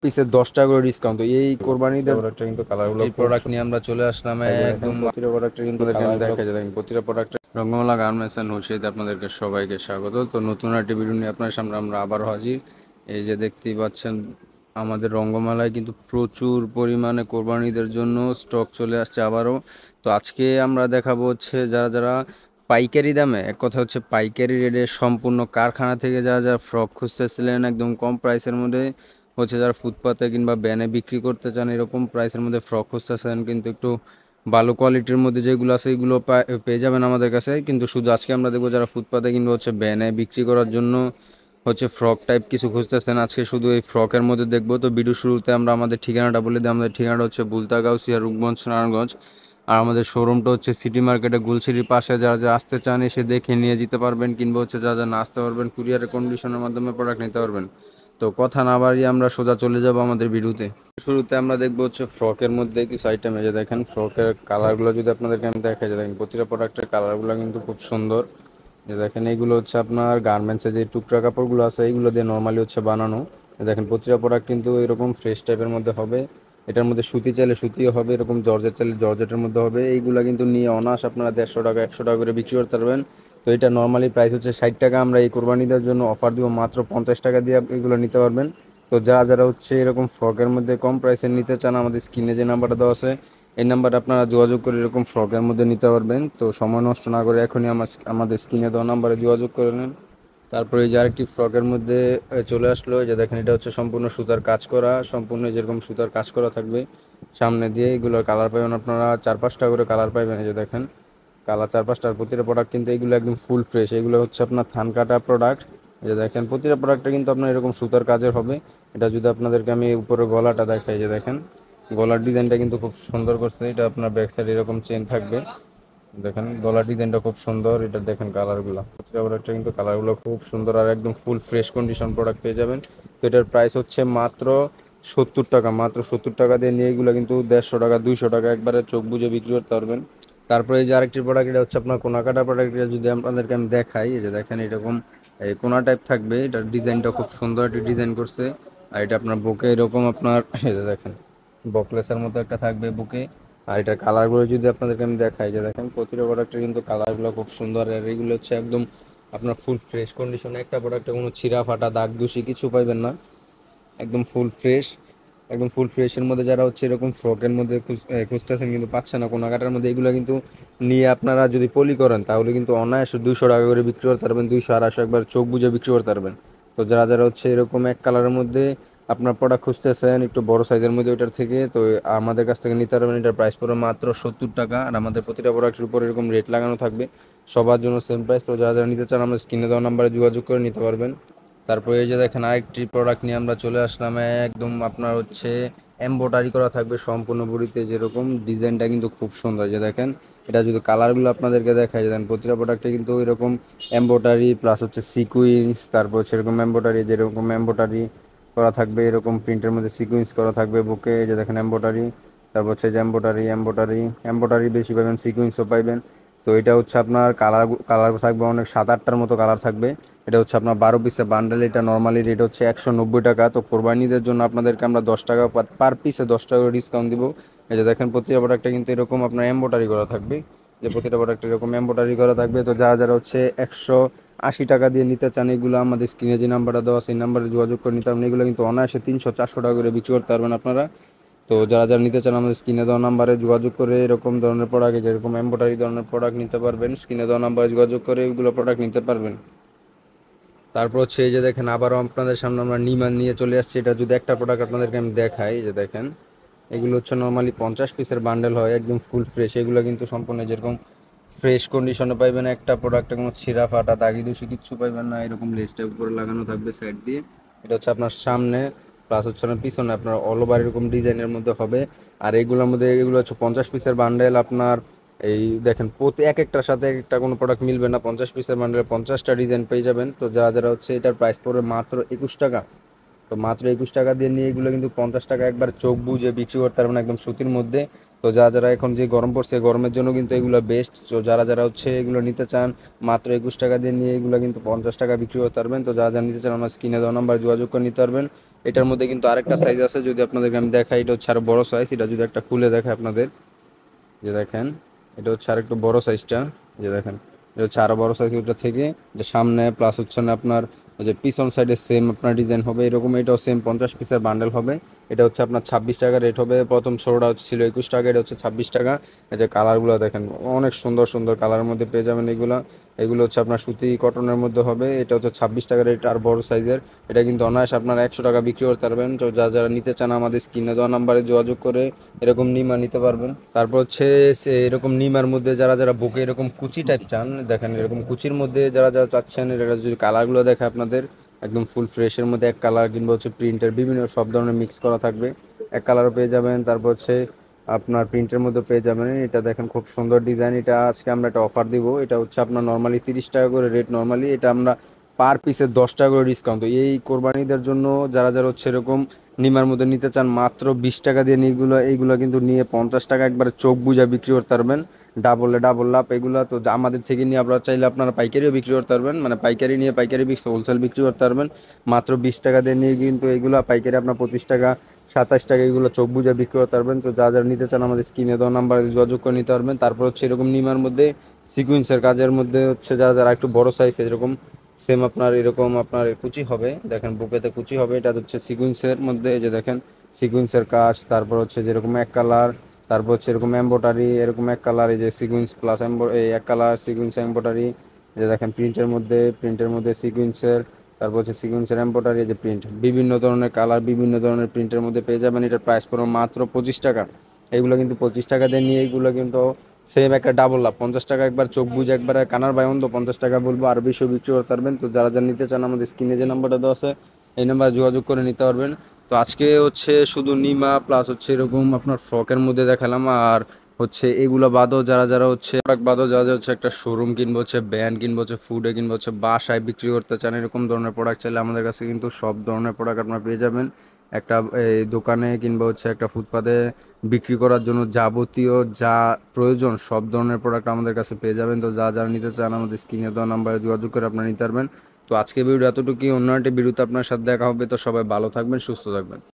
পিসে 10 টাকা করে ডিসকাউন্ট। তো এই কোরবানিদের প্রোডাক্টটা কিন্তু কালারগুলো এই প্রোডাক্ট নিয়ে আমরা চলে আসলাম একদম প্রতিটা প্রোডাক্টের কিন্তু কালার দেখা যায়, দেখেন প্রতিটা প্রোডাক্টের। রঙ্গমালা গার্মেন্টস অ্যান্ড হোলসেলে আপনাদেরকে সবাইকে স্বাগত। তো নতুন একটি ভিডিও নিয়ে আপনার সামনে আমরা আবারও হাজির। এই যে দেখতেই পাচ্ছেন আমাদের রঙ্গমালায় কিন্তু প্রচুর পরিমাণে কোরবানিদের জন্য স্টক চলে আসছে আবারও। তো আজকে আমরা দেখাবো হচ্ছে যারা যারা পাইকারি দামে, এক কথা হচ্ছে পাইকারি রেটে সম্পূর্ণ কারখানা থেকে যারা যারা ফ্রক খুঁজতেছিলেন একদম কম প্রাইসের মধ্যে, হচ্ছে যারা ফুটপাতে কিংবা ব্যানে বিক্রি করতে চান এরকম প্রাইসের মধ্যে ফ্রক খুঁজতেছেন কিন্তু একটু ভালো কোয়ালিটির মধ্যে যেগুলো আছে এগুলো পেয়ে যাবেন আমাদের কাছে। কিন্তু শুধু আজকে আমরা দেখবো যারা ফুটপাতে কিংবা হচ্ছে ব্যানে বিক্রি করার জন্য হচ্ছে ফ্রক টাইপ কিছু খুঁজতেছেন, আজকে শুধু এই ফ্রকের মধ্যে দেখবো। তো ভিডিও শুরুতে আমরা আমাদের ঠিকানাটা বলে দিই। আমাদের ঠিকানাটা হচ্ছে বুলতাগাউসিয়া, রূপগঞ্জ, নারায়ণগঞ্জ। আর আমাদের শোরুমটা হচ্ছে সিটি মার্কেটে গুলশিরির পাশে। যারা যারা আসতে চান এসে দেখে নিয়ে যেতে পারবেন, কিংবা হচ্ছে যারা যারা না আসতে পারবেন কুরিয়ারের কন্ডিশনের মাধ্যমে প্রোডাক্ট নিতে পারবেন। তো কথা না বাড়িয়ে আমরা সোজা চলে যাব আমাদের ভিডিওতে। শুরুতে আমরা দেখবো হচ্ছে ফ্রকের মধ্যে কিছু আইটেম। এই যে দেখেন ফ্রকের কালারগুলো যদি আপনাদেরকে আমি দেখাই, যে দেখেন প্রতিটা প্রোডাক্টের কালারগুলো কিন্তু খুব সুন্দর। যে দেখেন এইগুলো হচ্ছে আপনার গার্মেন্টসে যে টুকরা কাপড়গুলো আছে এইগুলো দিয়ে নর্মালি হচ্ছে বানানো। দেখেন প্রতিটা প্রোডাক্ট কিন্তু এরকম ফ্রেশ টাইপের মধ্যে হবে। এটার মধ্যে সুতি চাইলে সুতিও হবে, এরকম জর্জেট চাইলে জর্জেটের মধ্যে হবে। এইগুলা কিন্তু নিয়ে অনায়াস আপনারা 150 টাকা 100 টাকা করে বিক্রি করতে পারবেন। তো এটা নর্মালি প্রাইস হচ্ছে 60 টাকা। আমরা এই কোরবানিদের জন্য অফার দিব মাত্র 50 টাকা দিয়ে এগুলো নিতে পারবেন। তো যারা যারা হচ্ছে এরকম ফ্রকের মধ্যে কম প্রাইসে নিতে চান, আমাদের স্ক্রিনে যে নাম্বারটা দেওয়া আছে এই নাম্বারে আপনারা যোগাযোগ করে এরকম ফ্রকের মধ্যে নিতে পারবেন। তো সময় নষ্ট না করে এখনই আমাদের স্ক্রিনে দেওয়া নাম্বারে যোগাযোগ করে নেন। তারপরে এই যে আরেকটি ফ্রকের মধ্যে চলে আসলো। এই যে দেখেন এটা হচ্ছে সম্পূর্ণ সুতার কাজ করা, সম্পূর্ণ যেরকম সুতার কাজ করা থাকবে সামনে দিয়ে। এগুলোর কালার পাবেন আপনারা 4-5টা করে কালার পাবেন। এই যে দেখেন কালার 4-5টার প্রতিটা প্রোডাক্ট কিন্তু এগুলো একদম ফুল ফ্রেশ। এগুলো হচ্ছে আপনার থান কাটা প্রোডাক্ট। এই যে দেখেন প্রতিটা প্রোডাক্টে কিন্তু আপনার এরকম সুতার কাজের হবে। এটা যদি আপনাদেরকে আমি উপরে গলাটা দেখাই, যে দেখেন গলার ডিজাইনটা কিন্তু খুব সুন্দর করছে। এটা আপনার ব্যাক সাইড এরকম চেন থাকবে। দেখেন গলার ডিজাইনটা খুব সুন্দর। এটা দেখেন কালারগুলো, প্রতিটা প্রোডাক্টে কিন্তু কালারগুলো খুব সুন্দর আর একদম ফুল ফ্রেশ কন্ডিশন প্রোডাক্ট পেয়ে যাবেন। তো এটার প্রাইস হচ্ছে মাত্র 70 টাকা। মাত্র 70 টাকা দিয়ে নিয়ে এগুলো কিন্তু 150 টাকা 200 টাকা একবারে চোখ বুঝে বিক্রি করতে পারবেন। তারপরে এই যে আরেকটি প্রোডাক্ট, এটা হচ্ছে আপনার কোনা কাটা প্রোডাক্ট। এটা যদি আপনাদেরকে আমি দেখাই, এই যে দেখেন এরকম এই কোনা টাইপ থাকবে। এটার ডিজাইনটা খুব সুন্দর একটি ডিজাইন করছে। আর এটা আপনার বুকে এরকম আপনার এই যে দেখেন বকলেসের মতো একটা থাকবে বুকে। আর এটার কালারগুলো যদি আপনাদেরকে আমি দেখাই, যে দেখেন প্রতিটা প্রোডাক্টের কিন্তু কালারগুলো খুব সুন্দর। আর এগুলো হচ্ছে একদম আপনার ফুল ফ্রেশ কন্ডিশনে। একটা প্রোডাক্টে কোনো ছিঁড়া ফাটা দাগ দুষি কিছু পাইবেন না, একদম ফুল ফ্রেশ। একদম ফুল ফ্রেশের মধ্যে যারা হচ্ছে এরকম ফ্রকের মধ্যে খুঁজতেছেন কিন্তু পাচ্ছেন না কোনাকাটার মধ্যে, এগুলো কিন্তু নিয়ে আপনারা যদি পলি করেন তাহলে কিন্তু অনায়াসে 200 টাকা করে বিক্রি করতে পারবেন। 200-250 একবার চোখ বুঝে বিক্রি করতে পারবেন। তো যারা যারা হচ্ছে এরকম এক কালারের মধ্যে আপনার প্রোডাক্ট খুঁজতেছেন একটু বড় সাইজের মধ্যে ওইটার থেকে, তো আমাদের কাছ থেকে নিতে পারবেন। এটার প্রাইস পড়বে মাত্র 70 টাকা। আর আমাদের প্রতিটা প্রোডাক্টের উপর এরকম রেট লাগানো থাকবে, সবার জন্য সেম প্রাইস। তো যারা যারা নিতে চান আমাদের স্ক্রিনে দেওয়া নাম্বারে যোগাযোগ করে নিতে পারবেন। তারপরে এই যে দেখেন আরেকটি প্রোডাক্ট নিয়ে আমরা চলে আসলাম। একদম আপনার হচ্ছে এমব্রয়ডারি করা থাকবে সম্পূর্ণ বডিতে, যেরকম ডিজাইনটা কিন্তু খুব সুন্দর। যে দেখেন এটা যদি কালারগুলো আপনাদেরকে দেখায়, যে দেখেন প্রতিটা প্রোডাক্টে কিন্তু এরকম এমব্রয়ডারি প্লাস হচ্ছে সিকুইন্স, তারপর হচ্ছে এরকম এমব্রয়ডারি, যেরকম এমব্রয়ডারি করা থাকবে এরকম প্রিন্টের মধ্যে সিকুয়েন্স করা থাকবে বুকে। এই যে দেখেন এমব্রয়ডারি, তারপর হচ্ছে যে এমব্রয়ডারি এমব্রয়ডারি এমব্রয়ডারি বেশি পাবেন, সিকুয়েন্সও পাইবেন। তো এটা হচ্ছে আপনার কালার কালার থাকবে অনেক 7-8টার মতো কালার থাকবে। এটা হচ্ছে আপনার 12 পিসের বান্ডেল। এটা নর্মালি রেট হচ্ছে 190 টাকা। তো কোরবানিদের জন্য আপনাদেরকে আমরা 10 টাকা পার পিসে 10 টাকা করে ডিসকাউন্ট দিব। এই যে দেখেন প্রতিটা প্রোডাক্টে কিন্তু এরকম আপনার এমব্রয়ডারি করা থাকবে, যে প্রতিটা প্রোডাক্টে এরকম এমব্রয়ডারি করা থাকবে। তো যারা যারা হচ্ছে 180 টাকা দিয়ে নিতে চান এগুলো আমাদের স্ক্রিনে যে নাম্বারটা দেওয়া সেই নাম্বারে যোগাযোগ করে নিতে পারবেন। এগুলো কিন্তু অনায়াসে 300-400 টাকা করে বিক্রি করতে পারবেন আপনারা। তো যারা যারা নিতে চান আমাদের স্ক্রিনে দেওয়া নাম্বারে যোগাযোগ করে এরকম ধরনের প্রোডাক্ট, যেরকম এমব্রয়ডারি ধরনের প্রোডাক্ট নিতে পারবেন, স্ক্রিনে দেওয়া নাম্বারে যোগাযোগ করে এগুলো প্রোডাক্ট নিতে পারবেন। তারপর হচ্ছে এই যে দেখেন আবারও আপনাদের সামনে আমরা নিমান নিয়ে চলে আসছি। এটা যদি একটা প্রোডাক্ট আপনাদেরকে আমি দেখাই, যে দেখেন এগুলো হচ্ছে নর্মালি 50 পিসের বান্ডেল হয়, একদম ফুল ফ্রেশ। এগুলো কিন্তু সম্পূর্ণ যেরকম ফ্রেশ কন্ডিশনে পাইবেন। একটা প্রোডাক্টে কোনো ছিঁড়া ফাটা দাগি দুষি কিচ্ছু পাইবেন না। এরকম লেসটা উপরে লাগানো থাকবে সাইড দিয়ে। এটা হচ্ছে আপনার সামনে প্লাস হচ্ছে না পিছনে আপনার অল ওভার এরকম ডিজাইনের মধ্যে হবে। আর এইগুলোর মধ্যে এগুলো হচ্ছে 50 পিসের বান্ডেল আপনার। এই দেখেন প্রতি এক একটার সাথে এক একটা কোনো প্রোডাক্ট মিলবে না, 50 পিসের বান্ডেলে 50টা ডিজাইন পেয়ে যাবেন। তো যারা যারা হচ্ছে এটার প্রাইস পড়বে মাত্র 21 টাকা। তো মাত্র 21 টাকা দিয়ে নিয়ে এগুলো কিন্তু 50 টাকা একবার চোখ বুঝে বিক্রি করতে পারবেন একদম সুতির মধ্যে। তো তো যারা এখন যে গরম পড়ছে গরমের জন্য কিন্তু এগুলো বেস্ট। তো যারা হচ্ছে এগুলো নিতে চান মাত্র 21 টাকা দিয়ে নিয়ে এগুলো কিন্তু 50 টাকা বিক্রি করতে পারবেন। তো যারা নিতে চান আমার স্ক্রিনে দেওয়া নাম্বার যোগাযোগ করে নিতে পারবেন। এটার মধ্যে কিন্তু আরেকটা সাইজ আছে, যদি আপনাদেরকে আমি দেখাই, এটা হচ্ছে আরো বড় সাইজ। এটা যদি একটা খুলে দেখায় আপনাদের, যে দেখেন এটা হচ্ছে আর একটু বড় সাইজটা, যে দেখেন এটা হচ্ছে আরো বড় সাইজ ওটা থেকে, যে সামনে প্লাস হচ্ছে না আপনার ওই যে পিছন সাইডে সেম আপনার ডিজাইন হবে এরকম। এটাও সেম 50 পিসের বান্ডেল হবে। এটা হচ্ছে আপনার 26 টাকা রেট হবে। প্রথম ষোলোটা ছিল 21 টাকা, এটা হচ্ছে 26 টাকা। এই যে কালারগুলো দেখেন অনেক সুন্দর সুন্দর কালারের মধ্যে পেয়ে যাবেন এগুলো। এগুলো হচ্ছে আপনার সুতি কটনের মধ্যে হবে। এটা হচ্ছে 26 টাকা রেট আর বড় সাইজের। এটা কিন্তু অনায়াসে আপনার 100 টাকা বিক্রি করতে পারবেন। তো যারা নিতে চান আমাদের স্ক্রিনে দেওয়া নাম্বারে যোগাযোগ করে এরকম নিমা নিতে পারবেন। তারপর হচ্ছে এরকম নিমার মধ্যে যারা বুকে এরকম কুচি টাইপ চান, দেখেন এরকম কুচির মধ্যে যারা চাচ্ছেন, এটা যদি কালারগুলো দেখে আপনাদের একদম ফুল ফ্রেশের মধ্যে এক কালার কিংবা হচ্ছে প্রিন্টের বিভিন্ন সব ধরনের মিক্স করা থাকবে, এক কালারও পেয়ে যাবেন। তারপর হচ্ছে আপনার প্রিন্টের মধ্যে পেয়ে যাবেন। এটা দেখেন খুব সুন্দর ডিজাইন। এটা আজকে আমরা একটা অফার দিব। এটা হচ্ছে আপনার নর্মালি 30 টাকা করে রেট নর্মালি, এটা আমরা পার পিসে 10 টাকা করে ডিসকাউন্ট। তো এই কোরবানিদের জন্য যারা হচ্ছে এরকম নিমার মধ্যে নিতে চান মাত্র 20 টাকা দিয়ে এইগুলো কিন্তু নিয়ে 50 টাকা একবারে চোখ বুঝা বিক্রি করতে পারবেন। ডাবল লাভ এগুলা। তো আমাদের থেকে নিয়ে আপনারা চাইলে আপনারা পাইকারিও বিক্রি করতে পারবেন, মানে পাইকারি নিয়ে পাইকারি হোলসেল বিক্রি করতে পারবেন মাত্র 20 টাকা দিয়ে নিয়ে। কিন্তু এগুলো পাইকারি আপনার 25 টাকা 27 টাকা এগুলো চোখ বুঝা বিক্রি করতে পারবেন। তো যারা নিতে চান আমাদের স্ক্রিনে দেওয়া নাম্বারে যোগাযোগ করে নিতে পারবেন। তারপর হচ্ছে এরকম নিমার মধ্যে সিকুয়েন্সের কাজের মধ্যে হচ্ছে যারা একটু বড় সাইজ এরকম সেম আপনার এরকম আপনার কুচি হবে, দেখেন বুকেতে কুচি হবে। এটা হচ্ছে সিকুয়েন্সের মধ্যে, এই যে দেখেন সিকুয়েন্সের কাজ। তারপর হচ্ছে যেরকম এক কালার, তারপর হচ্ছে এরকম এম্বোটারি এরকম এক কালার, এই যে সিকুয়েন্স প্লাস এই এক কালার সিকুয়েন্স এম্বোটারি। যে দেখেন প্রিন্টের মধ্যে সিকুয়েন্সের, তারপর হচ্ছে সিকুয়েন্সের এম্বোটারি, যে প্রিন্ট বিভিন্ন ধরনের কালার বিভিন্ন ধরনের প্রিন্টের মধ্যে পেয়ে যাবেন। এটার প্রাইস পড়বে মাত্র 25 টাকা। এগুলো কিন্তু 25 টাকা দিয়ে নিয়ে এগুলো কিন্তু সেম একটা ডাবল লাভ। 50 টাকা একবার চোখ বুঝে একবার কানার বায়ন, তো 50 টাকা বলবো আর বেশিও বিক্রি করতে পারবেন। তো যারা নিতে চান আমাদের স্ক্রিনে যে নাম্বারটা দেওয়া আছে এই নাম্বারে যোগাযোগ করে নিতে পারবেন। তো আজকে হচ্ছে শুধু নিমা প্লাস হচ্ছে এরকম আপনার ফ্রকের মধ্যে দেখালাম। আর হচ্ছে এগুলো বাদও যারা হচ্ছে প্রোডাক্ট বাদও যারা হচ্ছে একটা শোরুম কিনবো, হচ্ছে ব্যান্ড কিনবো, হচ্ছে ফুডে কিনবো, হচ্ছে বাসায় বিক্রি করতে চান এরকম ধরনের প্রোডাক্ট চাইলে আমাদের কাছে কিন্তু সব ধরনের প্রোডাক্ট আপনারা পেয়ে যাবেন। একটা এই দোকানে কিংবা হচ্ছে একটা ফুটপাতে বিক্রি করার জন্য যাবতীয় যা প্রয়োজন সব ধরনের প্রোডাক্ট আমাদের কাছে পেয়ে যাবেন। তো যারা নিতে চান আমাদের স্ক্রিনে দেওয়া নাম্বারে যোগাযোগ করে আপনারা নিতে পারবেন। তো আজকে ভিডিও এতটুকুই, অন্য একটা ভিডিওতে আপনার সাথে দেখা হবে। তো সবাই ভালো থাকবেন, সুস্থ থাকবেন।